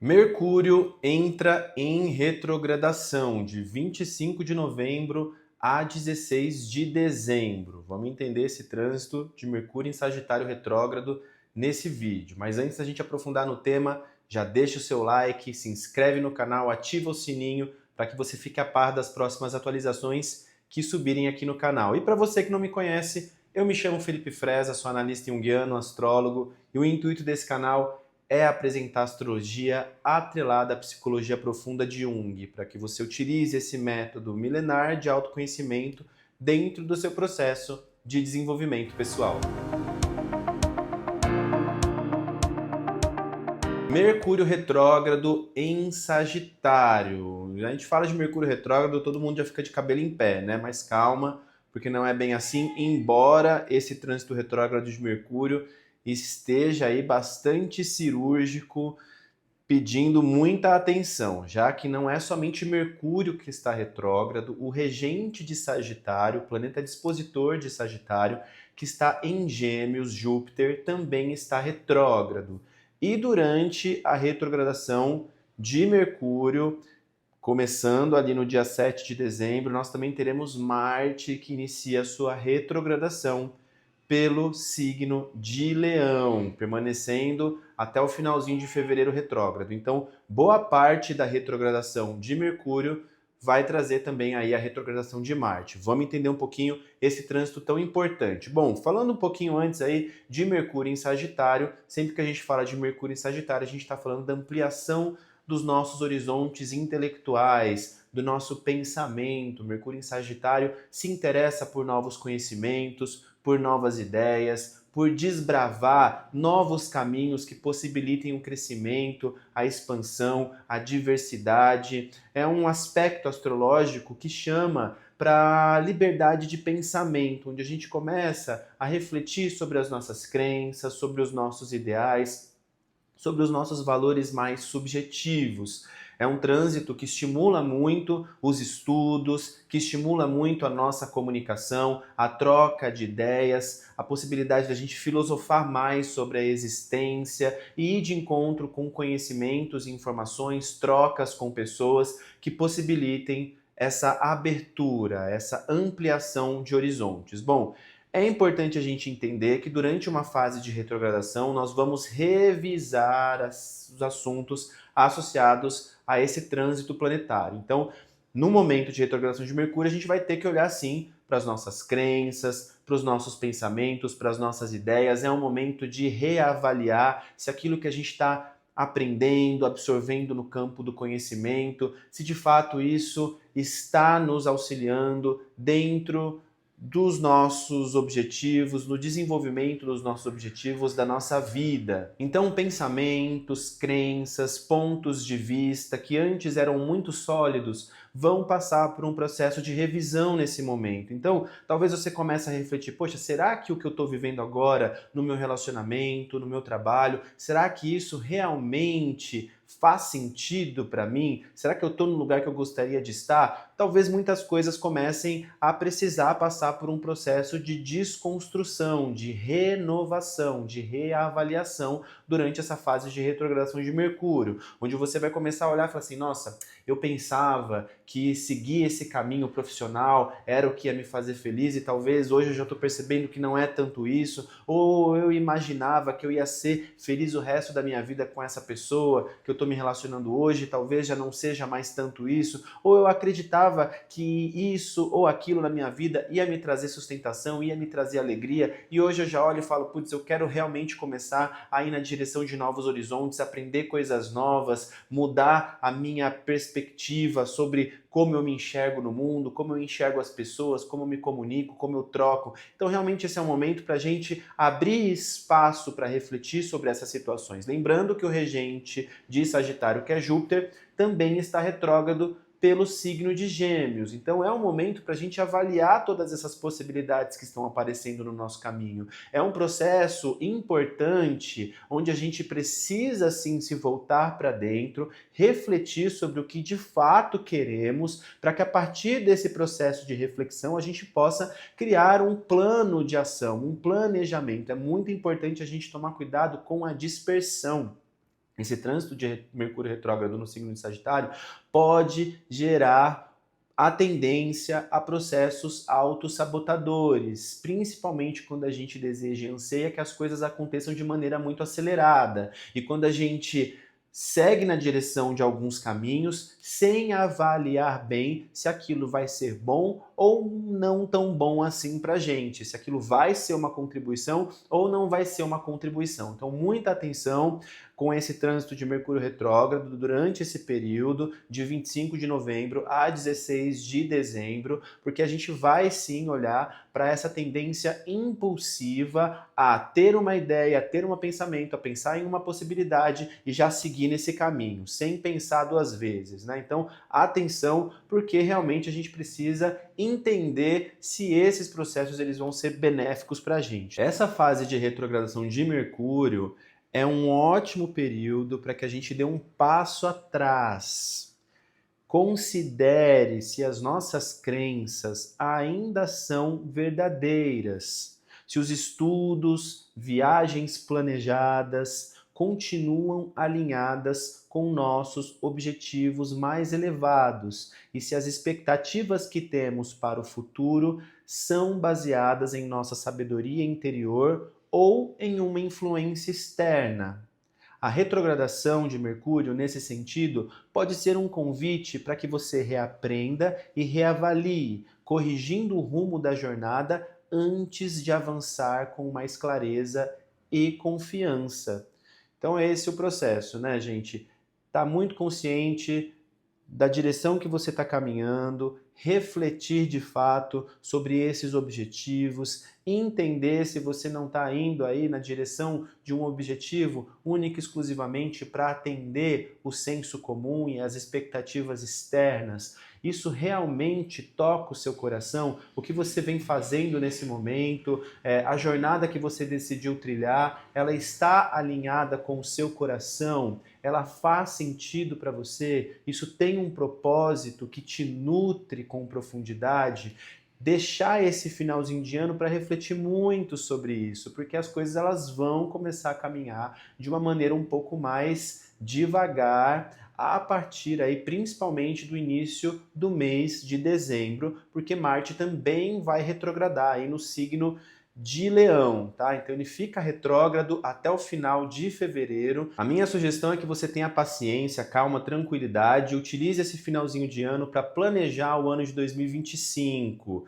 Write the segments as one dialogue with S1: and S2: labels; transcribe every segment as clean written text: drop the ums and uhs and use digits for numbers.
S1: Mercúrio entra em retrogradação de 25 de novembro a 16 de dezembro. Vamos entender esse trânsito de Mercúrio em Sagitário retrógrado nesse vídeo. Mas antes da gente aprofundar no tema, já deixa o seu like, se inscreve no canal, ativa o sininho para que você fique a par das próximas atualizações que subirem aqui no canal. E para você que não me conhece, eu me chamo Felipe Freza, sou analista junguiano, astrólogo, e o intuito desse canal é apresentar astrologia atrelada à psicologia profunda de Jung, para que você utilize esse método milenar de autoconhecimento dentro do seu processo de desenvolvimento pessoal. Mercúrio retrógrado em Sagitário. A gente fala de Mercúrio retrógrado, todo mundo já fica de cabelo em pé, né? Mas calma, porque não é bem assim, embora esse trânsito retrógrado de Mercúrio esteja aí bastante cirúrgico, pedindo muita atenção, já que não é somente Mercúrio que está retrógrado, o regente de Sagitário, o planeta dispositor de Sagitário, que está em Gêmeos, Júpiter, também está retrógrado. E durante a retrogradação de Mercúrio, começando ali no dia 7 de dezembro, nós também teremos Marte que inicia a sua retrogradação pelo signo de Leão, permanecendo até o finalzinho de fevereiro retrógrado. Então, boa parte da retrogradação de Mercúrio vai trazer também aí a retrogradação de Marte. Vamos entender um pouquinho esse trânsito tão importante. Bom, falando um pouquinho antes aí de Mercúrio em Sagitário, sempre que a gente fala de Mercúrio em Sagitário, a gente está falando da ampliação dos nossos horizontes intelectuais, do nosso pensamento. Mercúrio em Sagitário se interessa por novos conhecimentos, por novas ideias, por desbravar novos caminhos que possibilitem o crescimento, a expansão, a diversidade. É um aspecto astrológico que chama para a liberdade de pensamento, onde a gente começa a refletir sobre as nossas crenças, sobre os nossos ideais, sobre os nossos valores mais subjetivos. É um trânsito que estimula muito os estudos, que estimula muito a nossa comunicação, a troca de ideias, a possibilidade da gente filosofar mais sobre a existência e ir de encontro com conhecimentos, informações, trocas com pessoas que possibilitem essa abertura, essa ampliação de horizontes. Bom, é importante a gente entender que durante uma fase de retrogradação nós vamos revisar os assuntos associados a esse trânsito planetário. Então, no momento de retrogradação de Mercúrio, a gente vai ter que olhar sim para as nossas crenças, para os nossos pensamentos, para as nossas ideias. É um momento de reavaliar se aquilo que a gente está aprendendo, absorvendo no campo do conhecimento, se de fato isso está nos auxiliando dentro dos nossos objetivos, no desenvolvimento dos nossos objetivos da nossa vida. Então, pensamentos, crenças, pontos de vista que antes eram muito sólidos vão passar por um processo de revisão nesse momento. Então, talvez você comece a refletir, poxa, será que o que eu estou vivendo agora no meu relacionamento, no meu trabalho, será que isso realmente faz sentido para mim? Será que eu estou no lugar que eu gostaria de estar? Talvez muitas coisas comecem a precisar passar por um processo de desconstrução, de renovação, de reavaliação durante essa fase de retrogradação de Mercúrio, onde você vai começar a olhar e falar assim, nossa, eu pensava que seguir esse caminho profissional era o que ia me fazer feliz e talvez hoje eu já estou percebendo que não é tanto isso, ou eu imaginava que eu ia ser feliz o resto da minha vida com essa pessoa que eu estou me relacionando hoje, talvez já não seja mais tanto isso, ou eu acreditava que isso ou aquilo na minha vida ia me trazer sustentação, ia me trazer alegria, e hoje eu já olho e falo, putz, eu quero realmente começar a ir na direção de novos horizontes, aprender coisas novas, mudar a minha perspectiva sobre como eu me enxergo no mundo, como eu enxergo as pessoas, como eu me comunico, como eu troco. Então, realmente, esse é um momento para a gente abrir espaço para refletir sobre essas situações. Lembrando que o regente de Sagitário, que é Júpiter, também está retrógrado pelo signo de Gêmeos. Então é um momento para a gente avaliar todas essas possibilidades que estão aparecendo no nosso caminho. É um processo importante onde a gente precisa sim se voltar para dentro, refletir sobre o que de fato queremos, para que a partir desse processo de reflexão a gente possa criar um plano de ação, um planejamento. É muito importante a gente tomar cuidado com a dispersão. Esse trânsito de Mercúrio retrógrado no signo de Sagitário pode gerar a tendência a processos autossabotadores, principalmente quando a gente deseja e anseia que as coisas aconteçam de maneira muito acelerada. E quando a gente segue na direção de alguns caminhos sem avaliar bem se aquilo vai ser bom ou não tão bom assim pra gente, se aquilo vai ser uma contribuição ou não vai ser uma contribuição. Então, muita atenção com esse trânsito de Mercúrio retrógrado durante esse período de 25 de novembro a 16 de dezembro, porque a gente vai sim olhar para essa tendência impulsiva a ter uma ideia, a ter um pensamento, a pensar em uma possibilidade e já seguir nesse caminho, sem pensar duas vezes, né? Então, atenção, porque realmente a gente precisa entender se esses processos eles vão ser benéficos para a gente. Essa fase de retrogradação de Mercúrio é um ótimo período para que a gente dê um passo atrás. Considere se as nossas crenças ainda são verdadeiras, se os estudos, viagens planejadas continuam alinhadas com nossos objetivos mais elevados e se as expectativas que temos para o futuro são baseadas em nossa sabedoria interior ou em uma influência externa. A retrogradação de Mercúrio, nesse sentido, pode ser um convite para que você reaprenda e reavalie, corrigindo o rumo da jornada antes de avançar com mais clareza e confiança. Então, é esse o processo, né, gente? Tá muito consciente da direção que você está caminhando, refletir de fato sobre esses objetivos, entender se você não está indo aí na direção de um objetivo único e exclusivamente para atender o senso comum e as expectativas externas. Isso realmente toca o seu coração? O que você vem fazendo nesse momento, a jornada que você decidiu trilhar, ela está alinhada com o seu coração? Ela faz sentido para você? Isso tem um propósito que te nutre com profundidade? Deixar esse finalzinho de ano para refletir muito sobre isso, porque as coisas elas vão começar a caminhar de uma maneira um pouco mais devagar a partir aí principalmente do início do mês de dezembro, porque Marte também vai retrogradar aí no signo de Leão, tá? Então ele fica retrógrado até o final de fevereiro. A minha sugestão é que você tenha paciência, calma, tranquilidade, utilize esse finalzinho de ano para planejar o ano de 2025.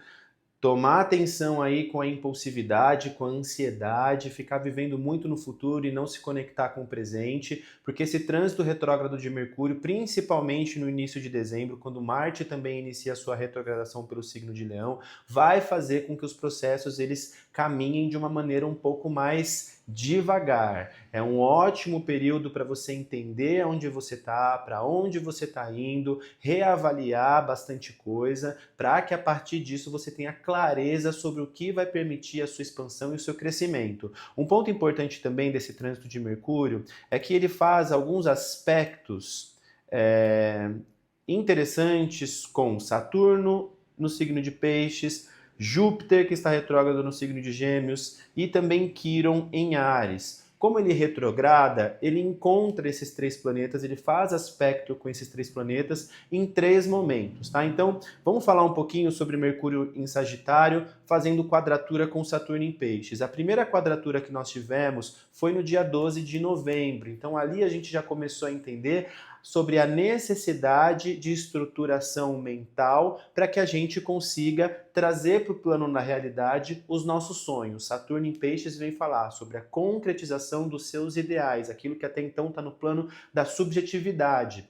S1: Tomar atenção aí com a impulsividade, com a ansiedade, ficar vivendo muito no futuro e não se conectar com o presente, porque esse trânsito retrógrado de Mercúrio, principalmente no início de dezembro, quando Marte também inicia a sua retrogradação pelo signo de Leão, vai fazer com que os processos eles caminhem de uma maneira um pouco mais devagar. É um ótimo período para você entender onde você está, para onde você está indo, reavaliar bastante coisa, para que a partir disso você tenha clareza sobre o que vai permitir a sua expansão e o seu crescimento. Um ponto importante também desse trânsito de Mercúrio é que ele faz alguns aspectos interessantes com Saturno no signo de Peixes, Júpiter, que está retrógrado no signo de Gêmeos, e também Quirón em Áries. Como ele retrograda, ele encontra esses três planetas, ele faz aspecto com esses três planetas em três momentos, tá? Então, vamos falar um pouquinho sobre Mercúrio em Sagitário, fazendo quadratura com Saturno em Peixes. A primeira quadratura que nós tivemos foi no dia 12 de novembro, então ali a gente já começou a entender sobre a necessidade de estruturação mental para que a gente consiga trazer para o plano da realidade os nossos sonhos. Saturno em Peixes vem falar sobre a concretização dos seus ideais, aquilo que até então está no plano da subjetividade.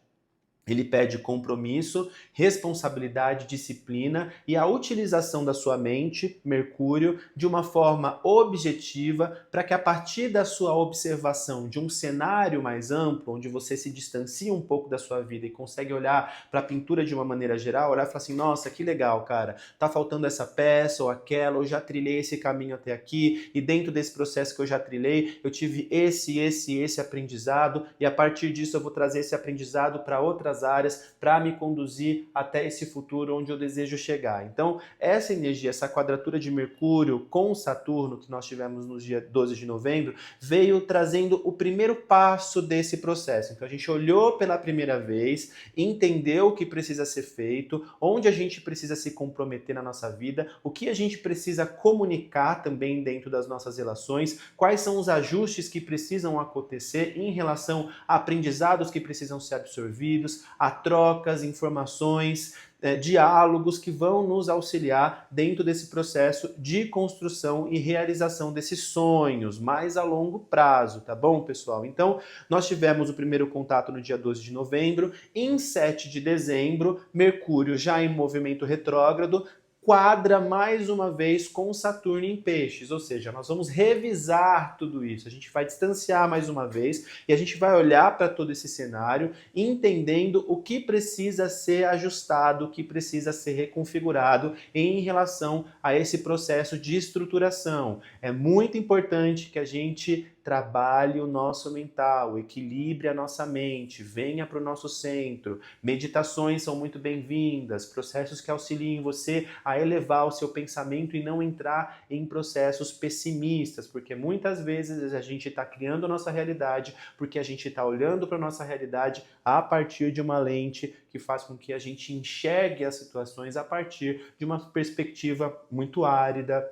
S1: Ele pede compromisso, responsabilidade, disciplina e a utilização da sua mente, Mercúrio, de uma forma objetiva para que a partir da sua observação de um cenário mais amplo, onde você se distancia um pouco da sua vida e consegue olhar para a pintura de uma maneira geral, olhar e falar assim, nossa, que legal, cara, tá faltando essa peça ou aquela, eu já trilhei esse caminho até aqui e dentro desse processo que eu já trilhei, eu tive esse aprendizado e a partir disso eu vou trazer esse aprendizado para outras outras áreas para me conduzir até esse futuro onde eu desejo chegar. Então, essa energia, essa quadratura de Mercúrio com Saturno que nós tivemos no dia 12 de novembro, veio trazendo o primeiro passo desse processo. Então, a gente olhou pela primeira vez, entendeu o que precisa ser feito, onde a gente precisa se comprometer na nossa vida, o que a gente precisa comunicar também dentro das nossas relações, quais são os ajustes que precisam acontecer em relação a aprendizados que precisam ser absorvidos, a trocas, informações, diálogos que vão nos auxiliar dentro desse processo de construção e realização desses sonhos, mais a longo prazo, tá bom, pessoal? Então, nós tivemos o primeiro contato no dia 12 de novembro, em 7 de dezembro, Mercúrio já em movimento retrógrado, quadra mais uma vez com Saturno em Peixes, ou seja, nós vamos revisar tudo isso, a gente vai distanciar mais uma vez e a gente vai olhar para todo esse cenário, entendendo o que precisa ser ajustado, o que precisa ser reconfigurado em relação a esse processo de estruturação. É muito importante que a gente trabalhe o nosso mental, equilibre a nossa mente, venha para o nosso centro. Meditações são muito bem-vindas, processos que auxiliem você a elevar o seu pensamento e não entrar em processos pessimistas, porque muitas vezes a gente está criando a nossa realidade, porque a gente está olhando para a nossa realidade a partir de uma lente que faz com que a gente enxergue as situações a partir de uma perspectiva muito árida,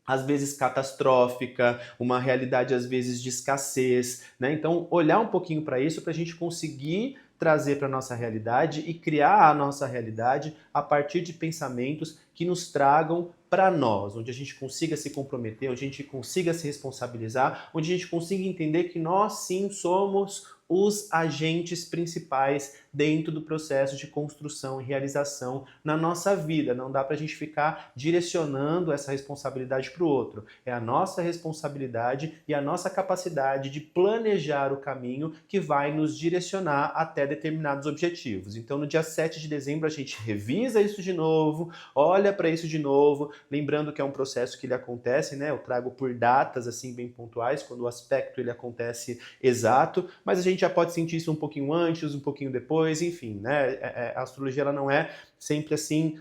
S1: às vezes catastrófica, uma realidade às vezes de escassez, né? Então, olhar um pouquinho para isso para a gente conseguir trazer para a nossa realidade e criar a nossa realidade a partir de pensamentos que nos tragam para nós, onde a gente consiga se comprometer, onde a gente consiga se responsabilizar, onde a gente consiga entender que nós sim somos os agentes principais dentro do processo de construção e realização na nossa vida. Não dá para a gente ficar direcionando essa responsabilidade para o outro. É a nossa responsabilidade e a nossa capacidade de planejar o caminho que vai nos direcionar até determinados objetivos. Então, no dia 7 de dezembro, a gente revisa isso de novo, olha para isso de novo, lembrando que é um processo que ele acontece, né? Eu trago por datas assim bem pontuais, quando o aspecto ele acontece exato, mas a gente já pode sentir isso um pouquinho antes, um pouquinho depois, enfim, né? A astrologia ela não é sempre assim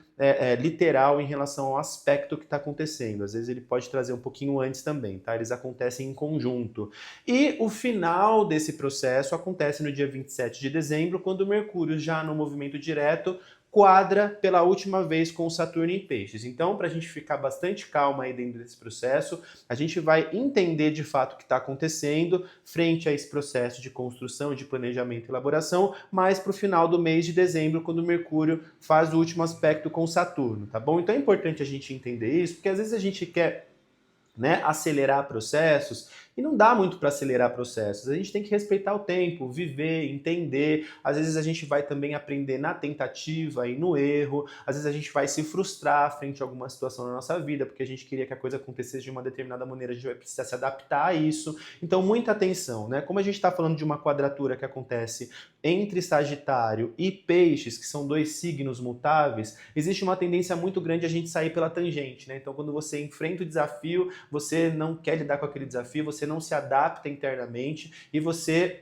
S1: literal em relação ao aspecto que está acontecendo. Às vezes ele pode trazer um pouquinho antes também, tá? Eles acontecem em conjunto. E o final desse processo acontece no dia 27 de dezembro, quando o Mercúrio, já no movimento direto, quadra pela última vez com o Saturno em Peixes. Então, para a gente ficar bastante calma aí dentro desse processo, a gente vai entender de fato o que está acontecendo frente a esse processo de construção, de planejamento e elaboração, mais para o final do mês de dezembro, quando o Mercúrio faz o último aspecto com o Saturno, tá bom? Então é importante a gente entender isso, porque às vezes a gente quer, né, acelerar processos, e não dá muito para acelerar processos. A gente tem que respeitar o tempo, viver, entender. Às vezes a gente vai também aprender na tentativa e no erro. Às vezes a gente vai se frustrar frente a alguma situação na nossa vida, porque a gente queria que a coisa acontecesse de uma determinada maneira, a gente vai precisar se adaptar a isso. Então, muita atenção, né? Como a gente está falando de uma quadratura que acontece entre Sagitário e Peixes, que são dois signos mutáveis, existe uma tendência muito grande a gente sair pela tangente, né? Então, quando você enfrenta o desafio, você não quer lidar com aquele desafio, você não se adapta internamente e você,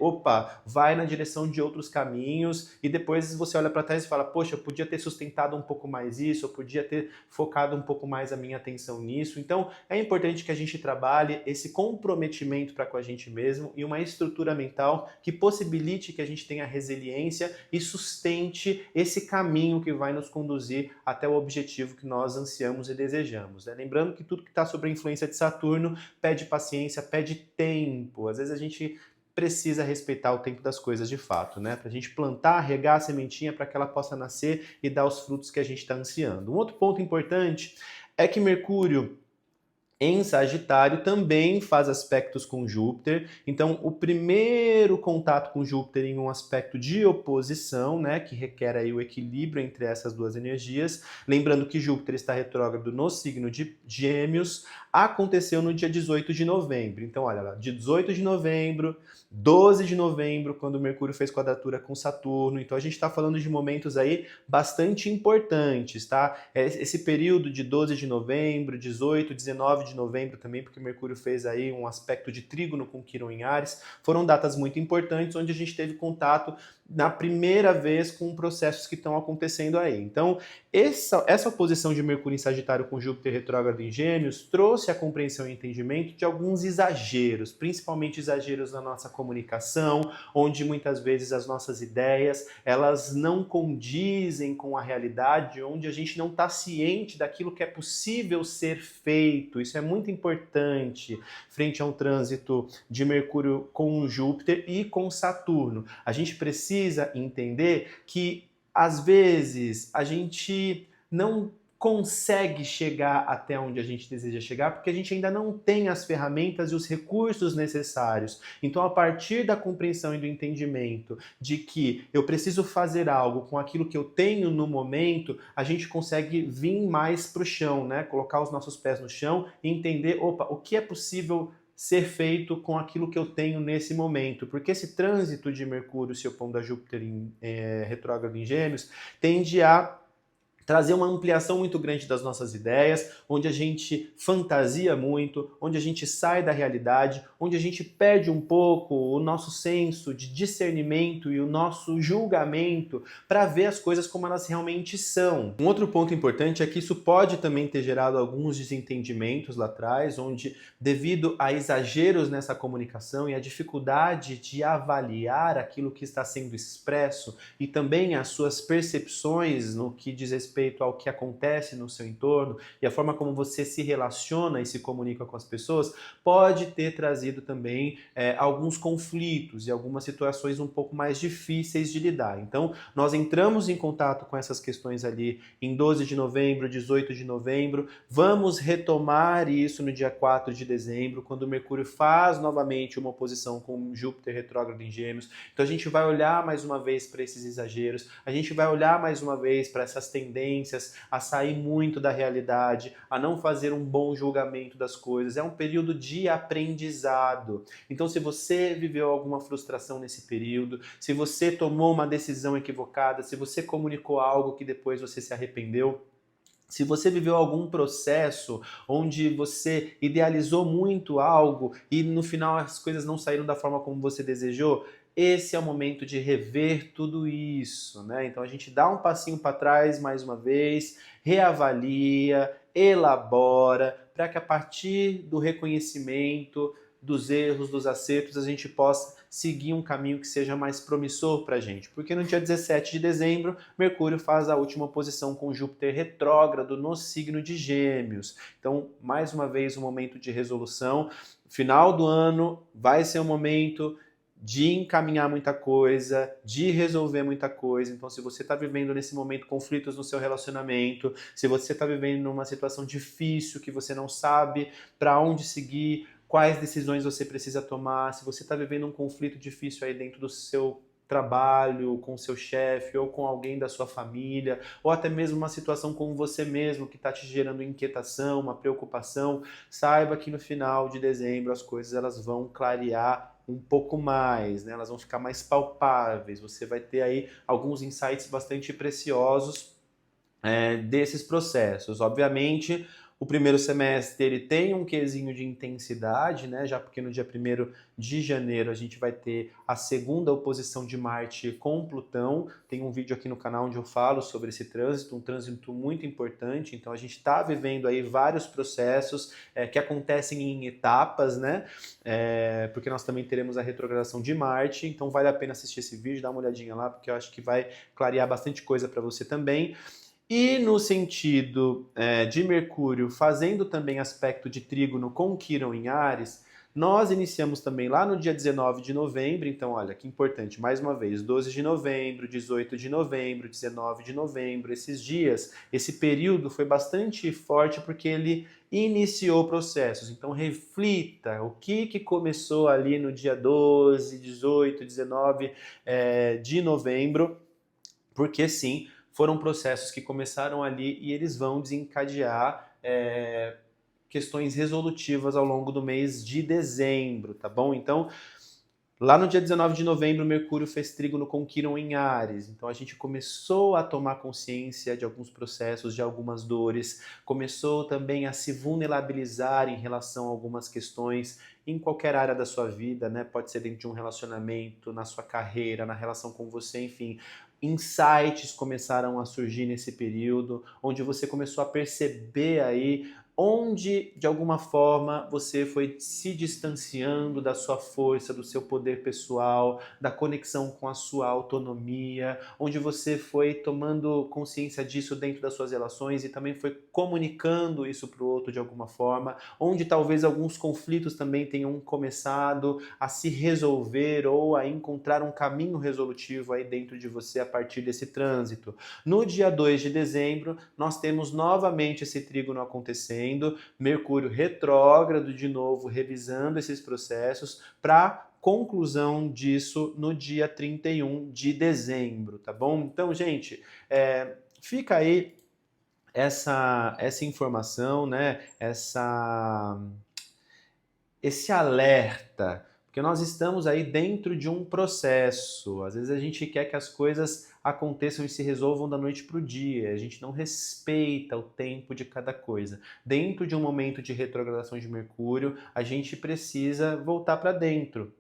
S1: vai na direção de outros caminhos e depois você olha para trás e fala, poxa, eu podia ter sustentado um pouco mais isso, eu podia ter focado um pouco mais a minha atenção nisso. Então, é importante que a gente trabalhe esse comprometimento para com a gente mesmo e uma estrutura mental que possibilite que a gente tenha resiliência e sustente esse caminho que vai nos conduzir até o objetivo que nós ansiamos e desejamos, né? Lembrando que tudo que está sob a influência de Saturno pede paciência, pede tempo. Às vezes a gente precisa respeitar o tempo das coisas de fato, né? Para a gente plantar, regar a sementinha para que ela possa nascer e dar os frutos que a gente está ansiando. Um outro ponto importante é que Mercúrio em Sagitário também faz aspectos com Júpiter. Então, o primeiro contato com Júpiter em um aspecto de oposição, né, que requer aí o equilíbrio entre essas duas energias. Lembrando que Júpiter está retrógrado no signo de Gêmeos, aconteceu no dia 18 de novembro. Então, olha lá, dia 18 de novembro, 12 de novembro, quando o Mercúrio fez quadratura com Saturno. Então, a gente está falando de momentos aí bastante importantes, tá? Esse período de 12 de novembro, 18, 19 de novembro também, porque Mercúrio fez aí um aspecto de trígono com Quirón em Áries, foram datas muito importantes onde a gente teve contato na primeira vez com processos que estão acontecendo aí. Então, essa oposição de Mercúrio em Sagitário com Júpiter retrógrado em Gêmeos trouxe a compreensão e entendimento de alguns exageros, principalmente exageros na nossa comunicação, onde muitas vezes as nossas ideias elas não condizem com a realidade, onde a gente não está ciente daquilo que é possível ser feito. Isso é muito importante frente a um trânsito de Mercúrio com Júpiter e com Saturno. A gente precisa entender que, às vezes, a gente não consegue chegar até onde a gente deseja chegar porque a gente ainda não tem as ferramentas e os recursos necessários. Então, a partir da compreensão e do entendimento de que eu preciso fazer algo com aquilo que eu tenho no momento, a gente consegue vir mais para o chão, né? Colocar os nossos pés no chão e entender, opa, o que é possível ser feito com aquilo que eu tenho nesse momento, porque esse trânsito de Mercúrio se opondo a Júpiter retrógrado em Gêmeos tende a trazer uma ampliação muito grande das nossas ideias, onde a gente fantasia muito, onde a gente sai da realidade, onde a gente perde um pouco o nosso senso de discernimento e o nosso julgamento para ver as coisas como elas realmente são. Um outro ponto importante é que isso pode também ter gerado alguns desentendimentos lá atrás, onde, devido a exageros nessa comunicação e a dificuldade de avaliar aquilo que está sendo expresso e também as suas percepções no que diz respeito ao que acontece no seu entorno e a forma como você se relaciona e se comunica com as pessoas, pode ter trazido também alguns conflitos e algumas situações um pouco mais difíceis de lidar. Então, nós entramos em contato com essas questões ali em 12 de novembro, 18 de novembro, vamos retomar isso no dia 4 de dezembro, quando o Mercúrio faz novamente uma oposição com Júpiter retrógrado em Gêmeos. Então, a gente vai olhar mais uma vez para esses exageros, a gente vai olhar mais uma vez para essas tendências a sair muito da realidade, a não fazer um bom julgamento das coisas. É um período de aprendizado. Então, se você viveu alguma frustração nesse período, se você tomou uma decisão equivocada, se você comunicou algo que depois você se arrependeu, se você viveu algum processo onde você idealizou muito algo e no final as coisas não saíram da forma como você desejou, esse é o momento de rever tudo isso, né? Então a gente dá um passinho para trás mais uma vez, reavalia, elabora, para que a partir do reconhecimento dos erros, dos acertos, a gente possa seguir um caminho que seja mais promissor para a gente. Porque no dia 17 de dezembro, Mercúrio faz a última oposição com Júpiter retrógrado no signo de Gêmeos. Então, mais uma vez, um momento de resolução. Final do ano vai ser um momento de encaminhar muita coisa, de resolver muita coisa. Então, se você está vivendo nesse momento conflitos no seu relacionamento, se você está vivendo numa situação difícil que você não sabe para onde seguir, quais decisões você precisa tomar, se você está vivendo um conflito difícil aí dentro do seu trabalho, com seu chefe ou com alguém da sua família, ou até mesmo uma situação com você mesmo que está te gerando inquietação, uma preocupação, saiba que no final de dezembro as coisas elas vão clarear um pouco mais, né? Elas vão ficar mais palpáveis, você vai ter aí alguns insights bastante preciosos desses processos. Obviamente, o primeiro semestre ele tem um quesinho de intensidade, né? Já porque no dia 1º de janeiro a gente vai ter a segunda oposição de Marte com Plutão. Tem um vídeo aqui no canal onde eu falo sobre esse trânsito, um trânsito muito importante. Então a gente está vivendo aí vários processos que acontecem em etapas, né? Porque nós também teremos a retrogradação de Marte. Então vale a pena assistir esse vídeo, dar uma olhadinha lá, porque eu acho que vai clarear bastante coisa para você também. E no sentido de Mercúrio fazendo também aspecto de trígono com Quirón em Áries, nós iniciamos também lá no dia 19 de novembro, então olha que importante, mais uma vez, 12 de novembro, 18 de novembro, 19 de novembro, esses dias, esse período foi bastante forte porque ele iniciou processos, então reflita o que começou ali no dia 12, 18, 19 de novembro, porque sim, foram processos que começaram ali e eles vão desencadear questões resolutivas ao longo do mês de dezembro, tá bom? Então, lá no dia 19 de novembro, Mercúrio fez trígono com Quirón em Áries. Então a gente começou a tomar consciência de alguns processos, de algumas dores, começou também a se vulnerabilizar em relação a algumas questões em qualquer área da sua vida, né? Pode ser dentro de um relacionamento, na sua carreira, na relação com você, enfim. Insights começaram a surgir nesse período, onde você começou a perceber aí onde, de alguma forma, você foi se distanciando da sua força, do seu poder pessoal, da conexão com a sua autonomia, onde você foi tomando consciência disso dentro das suas relações e também foi comunicando isso para o outro de alguma forma, onde talvez alguns conflitos também tenham começado a se resolver ou a encontrar um caminho resolutivo aí dentro de você a partir desse trânsito. No dia 2 de dezembro, nós temos novamente esse trígono acontecendo, Mercúrio retrógrado de novo, revisando esses processos para conclusão disso no dia 31 de dezembro, tá bom? Então, gente, fica aí essa informação, né? Esse alerta, porque nós estamos aí dentro de um processo. Às vezes a gente quer que as coisas aconteçam e se resolvam da noite para o dia. A gente não respeita o tempo de cada coisa. Dentro de um momento de retrogradação de Mercúrio, a gente precisa voltar para dentro.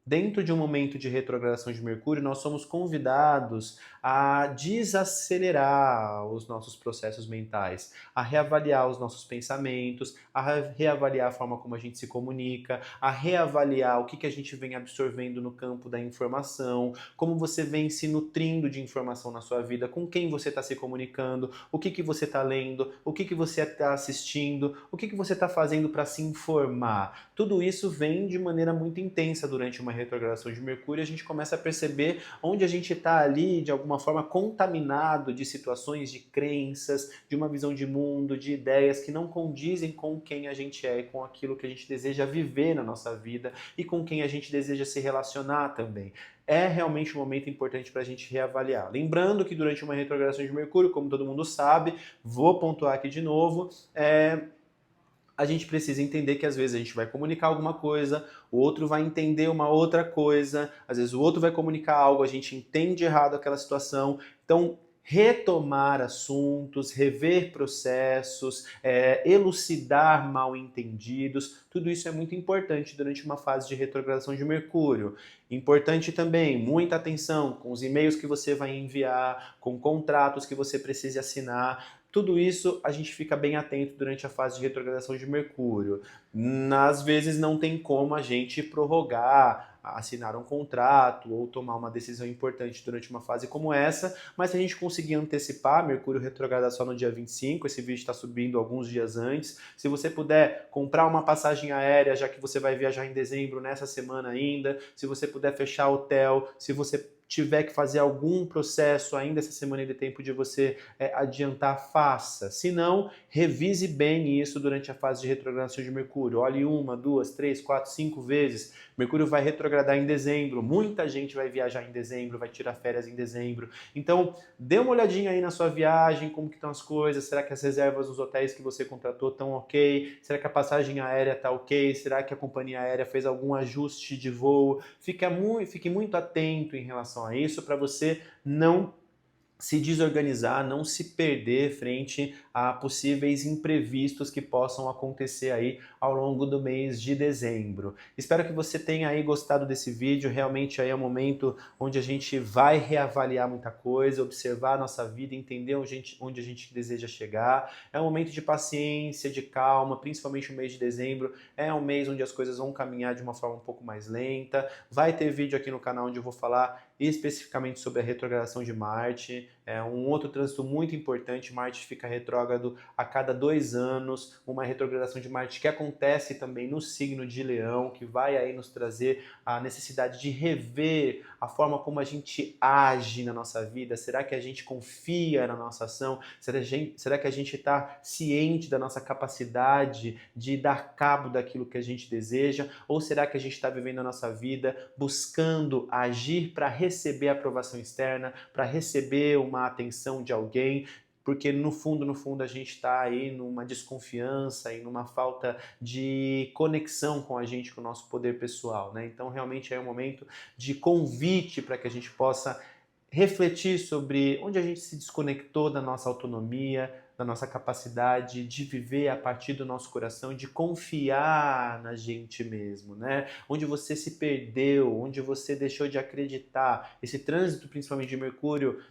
S1: Dentro de um momento de retrogradação de Mercúrio, nós somos convidados a desacelerar os nossos processos mentais, a reavaliar os nossos pensamentos, a reavaliar a forma como a gente se comunica, a reavaliar o que a gente vem absorvendo no campo da informação, como você vem se nutrindo de informação na sua vida, com quem você está se comunicando, o que você está lendo, o que você está assistindo, o que você está fazendo para se informar. Tudo isso vem de maneira muito intensa durante uma retrogradação de Mercúrio, a gente começa a perceber onde a gente está ali, de alguma forma, contaminado de situações, de crenças, de uma visão de mundo, de ideias que não condizem com quem a gente é e com aquilo que a gente deseja viver na nossa vida e com quem a gente deseja se relacionar também. É realmente um momento importante para a gente reavaliar. Lembrando que durante uma retrogradação de Mercúrio, como todo mundo sabe, vou pontuar aqui de novo, a gente precisa entender que às vezes a gente vai comunicar alguma coisa, o outro vai entender uma outra coisa, às vezes o outro vai comunicar algo, a gente entende errado aquela situação. Então, retomar assuntos, rever processos, elucidar mal entendidos, tudo isso é muito importante durante uma fase de retrogradação de Mercúrio. Importante também, muita atenção com os e-mails que você vai enviar, com contratos que você precise assinar. Tudo isso a gente fica bem atento durante a fase de retrogradação de Mercúrio. Às vezes não tem como a gente prorrogar, assinar um contrato ou tomar uma decisão importante durante uma fase como essa, mas se a gente conseguir antecipar, Mercúrio retrograda só no dia 25, esse vídeo está subindo alguns dias antes. Se você puder comprar uma passagem aérea, já que você vai viajar em dezembro, nessa semana ainda, se você puder fechar hotel, se você tiver que fazer algum processo ainda essa semana e dê tempo de você adiantar, faça. Se não, revise bem isso durante a fase de retrogradação de Mercúrio. Olhe 1, 2, 3, 4, 5 vezes. Mercúrio vai retrogradar em dezembro. Muita gente vai viajar em dezembro, vai tirar férias em dezembro. Então, dê uma olhadinha aí na sua viagem, como que estão as coisas. Será que as reservas dos hotéis que você contratou estão ok? Será que a passagem aérea está ok? Será que a companhia aérea fez algum ajuste de voo? Fique muito atento em relação a isso para você não se desorganizar, não se perder frente a possíveis imprevistos que possam acontecer aí ao longo do mês de dezembro. Espero que você tenha aí gostado desse vídeo, realmente aí é um momento onde a gente vai reavaliar muita coisa, observar a nossa vida, entender onde a gente deseja chegar. É um momento de paciência, de calma, principalmente o mês de dezembro, é um mês onde as coisas vão caminhar de uma forma um pouco mais lenta. Vai ter vídeo aqui no canal onde eu vou falar especificamente sobre a retrogradação de Marte. É um outro trânsito muito importante. Marte fica retrógrado a cada 2 anos, uma retrogradação de Marte que acontece também no signo de Leão, que vai aí nos trazer a necessidade de rever a forma como a gente age na nossa vida. Será que a gente confia na nossa ação? Será que a gente está ciente da nossa capacidade de dar cabo daquilo que a gente deseja? Ou será que a gente está vivendo a nossa vida buscando agir para receber aprovação externa, para receber uma atenção de alguém, porque no fundo a gente está aí numa desconfiança e numa falta de conexão com a gente, com o nosso poder pessoal, né? Então realmente é um momento de convite para que a gente possa refletir sobre onde a gente se desconectou da nossa autonomia, da nossa capacidade de viver a partir do nosso coração, de confiar na gente mesmo, né? Onde você se perdeu, onde você deixou de acreditar. Esse trânsito, principalmente de Mercúrio,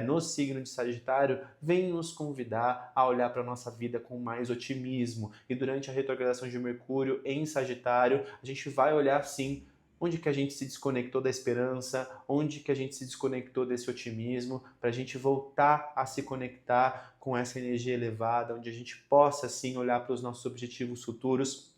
S1: no signo de Sagitário, vem nos convidar a olhar para a nossa vida com mais otimismo. E durante a retrogradação de Mercúrio em Sagitário, a gente vai olhar sim onde que a gente se desconectou da esperança, onde que a gente se desconectou desse otimismo, para a gente voltar a se conectar com essa energia elevada, onde a gente possa sim olhar para os nossos objetivos futuros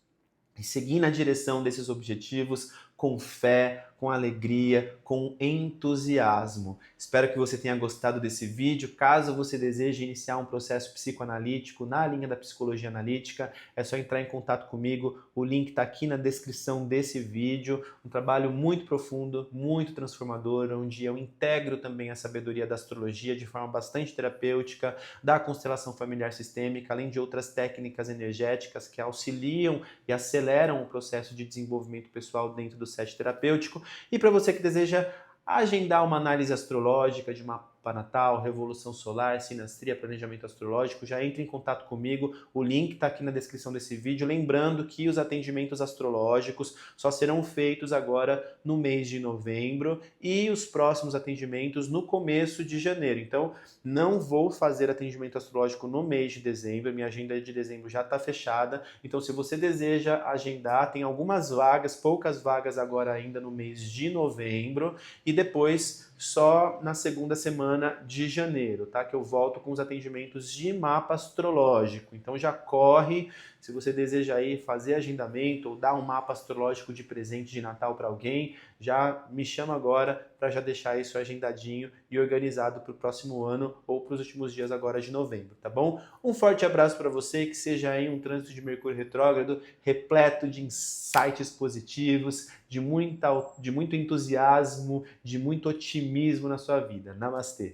S1: e seguir na direção desses objetivos com fé, com alegria, com entusiasmo. Espero que você tenha gostado desse vídeo. Caso você deseje iniciar um processo psicoanalítico na linha da psicologia analítica, é só entrar em contato comigo. O link está aqui na descrição desse vídeo. Um trabalho muito profundo, muito transformador, onde eu integro também a sabedoria da astrologia de forma bastante terapêutica, da constelação familiar sistêmica, além de outras técnicas energéticas que auxiliam e aceleram o processo de desenvolvimento pessoal dentro do set terapêutico. E para você que deseja agendar uma análise astrológica de mapa natal, revolução solar, sinastria, planejamento astrológico, já entre em contato comigo, o link está aqui na descrição desse vídeo, lembrando que os atendimentos astrológicos só serão feitos agora no mês de novembro e os próximos atendimentos no começo de janeiro. Então, não vou fazer atendimento astrológico no mês de dezembro, minha agenda de dezembro já está fechada, então se você deseja agendar, tem algumas vagas, poucas vagas agora ainda no mês de novembro e depois só na segunda semana de janeiro, tá? Que eu volto com os atendimentos de mapa astrológico. Então já corre, se você deseja aí fazer agendamento ou dar um mapa astrológico de presente de Natal para alguém, já me chama agora para já deixar isso agendadinho e organizado para o próximo ano ou para os últimos dias agora de novembro, tá bom? Um forte abraço para você, que seja aí um trânsito de Mercúrio retrógrado repleto de insights positivos, de muito entusiasmo, de muito otimismo na sua vida. Namastê!